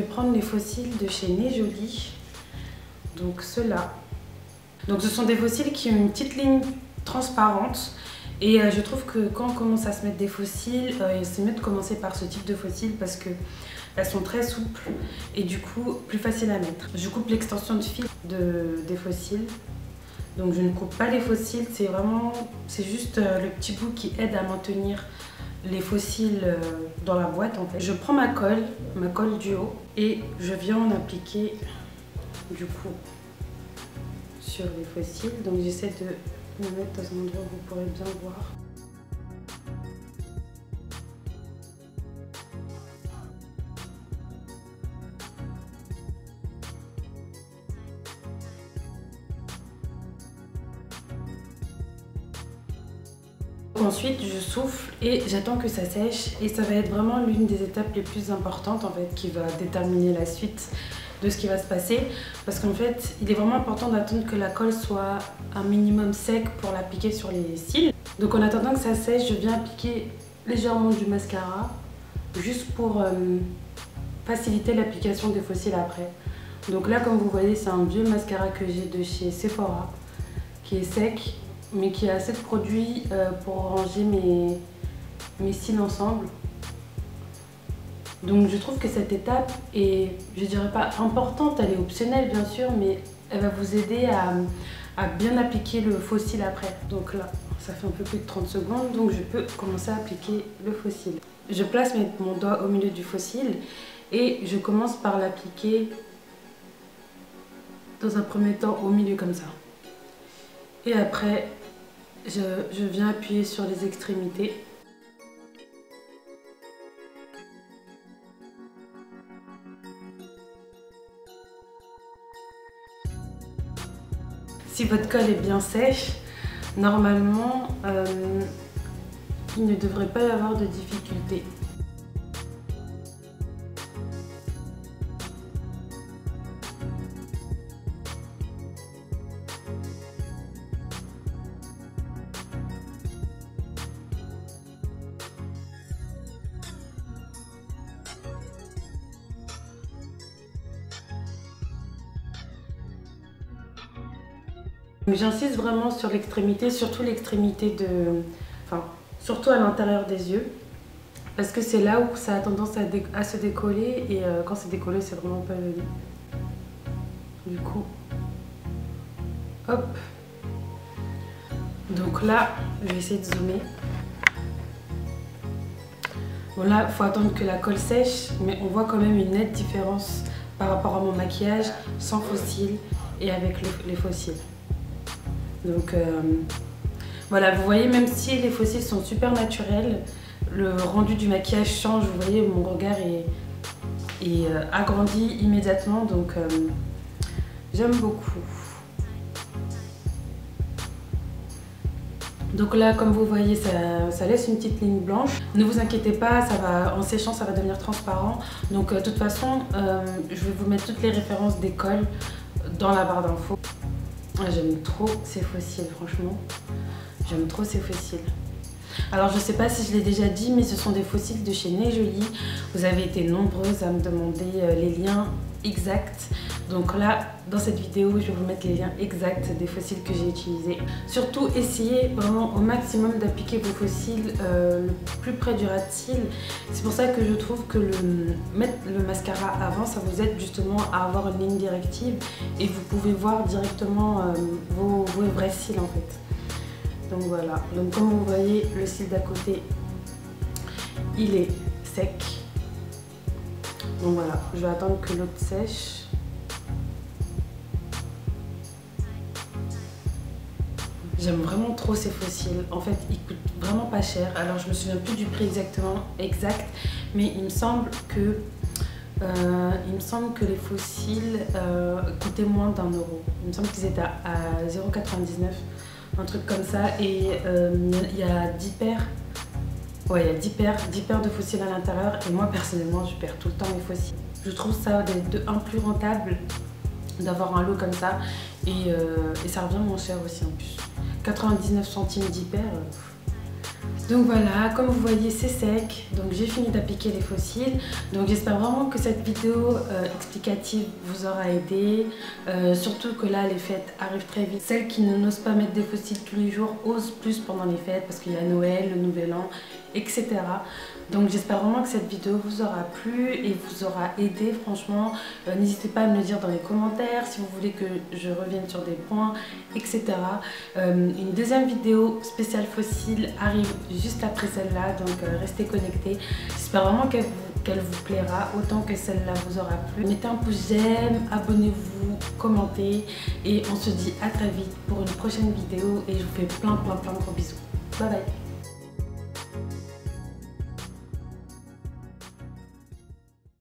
vais prendre les fossiles de chez Nez Jolie. Donc ceux-là. Donc ce sont des fossiles qui ont une petite ligne transparente. Et je trouve que quand on commence à se mettre des fossiles, c'est mieux de commencer par ce type de fossiles parce que elles sont très souples et du coup plus faciles à mettre. Je coupe l'extension de fil des fossiles. Donc je ne coupe pas les fossiles, c'est juste le petit bout qui aide à maintenir les fossiles dans la boîte en fait. Je prends ma colle duo et je viens en appliquer du coup sur les fossiles. Donc j'essaie de me mettre dans un endroit où vous pourrez bien voir. Ensuite, je souffle et j'attends que ça sèche et ça va être vraiment l'une des étapes les plus importantes en fait qui va déterminer la suite de ce qui va se passer parce qu'en fait, il est vraiment important d'attendre que la colle soit un minimum sec pour l'appliquer sur les cils. Donc en attendant que ça sèche, je viens appliquer légèrement du mascara juste pour faciliter l'application des fossiles après. Donc là, comme vous voyez, c'est un vieux mascara que j'ai de chez Sephora qui est sec mais qui a assez de produits pour ranger mes cils ensemble. Donc je trouve que cette étape est, je dirais pas importante, elle est optionnelle bien sûr, mais elle va vous aider à bien appliquer le faux cil après. Donc là, ça fait un peu plus de 30 secondes, donc je peux commencer à appliquer le faux cil. Je place mon doigt au milieu du faux cil et je commence par l'appliquer dans un premier temps au milieu comme ça. Et après, je viens appuyer sur les extrémités. Si votre colle est bien sèche, normalement, il ne devrait pas y avoir de difficulté. J'insiste vraiment sur l'extrémité, surtout l'extrémité surtout à l'intérieur des yeux, parce que c'est là où ça a tendance à se décoller et quand c'est décollé, c'est vraiment pas joli. Du coup, hop. Donc là, je vais essayer de zoomer. Bon là, il faut attendre que la colle sèche, mais on voit quand même une nette différence par rapport à mon maquillage sans faux cils et avec les faux cils. Donc voilà, vous voyez, même si les faux cils sont super naturels, le rendu du maquillage change. Vous voyez, mon regard est agrandi immédiatement, donc j'aime beaucoup. Donc là, comme vous voyez, ça laisse une petite ligne blanche. Ne vous inquiétez pas, en séchant, ça va devenir transparent. Donc de toute façon, je vais vous mettre toutes les références des colles dans la barre d'infos. J'aime trop ces faux cils, franchement. J'aime trop ces faux cils. Alors je sais pas si je l'ai déjà dit, mais ce sont des faux cils de chez Nez Jolie. Vous avez été nombreuses à me demander les liens exacts. Donc là, dans cette vidéo, je vais vous mettre les liens exacts des faux cils que j'ai utilisés. Surtout, essayez vraiment au maximum d'appliquer vos faux cils le plus près du ras de cils. C'est pour ça que je trouve que mettre le mascara avant, ça vous aide justement à avoir une ligne directive et vous pouvez voir directement vos vrais cils en fait. Donc voilà, donc comme vous voyez, le cil d'à côté, il est sec. Donc voilà, je vais attendre que l'autre sèche. J'aime vraiment trop ces faux cils. En fait, ils coûtent vraiment pas cher. Alors, je me souviens plus du prix exact, mais il me semble que les faux cils coûtaient moins d'1 €. Il me semble qu'ils étaient à 0,99 €, un truc comme ça. Et il y a 10 paires. Ouais, il y a 10 paires de faux cils à l'intérieur. Et moi, personnellement, je perds tout le temps mes faux cils. Je trouve ça de un plus rentable d'avoir un lot comme ça. Et ça revient moins cher aussi en plus. 99 centimes 10 paires, Donc voilà, comme vous voyez c'est sec, donc j'ai fini d'appliquer les fossiles. Donc j'espère vraiment que cette vidéo explicative vous aura aidé, surtout que là les fêtes arrivent très vite. Celles qui n'osent pas mettre des fossiles tous les jours osent plus pendant les fêtes parce qu'il y a Noël, le Nouvel An, etc. Donc j'espère vraiment que cette vidéo vous aura plu et vous aura aidé franchement. N'hésitez pas à me le dire dans les commentaires si vous voulez que je revienne sur des points, etc. Une deuxième vidéo spéciale fossile arrive juste après celle-là, donc restez connectés. J'espère vraiment qu'elle vous plaira autant que celle-là vous aura plu. Mettez un pouce j'aime, abonnez-vous, commentez et on se dit à très vite pour une prochaine vidéo et je vous fais plein de gros bisous. Bye bye.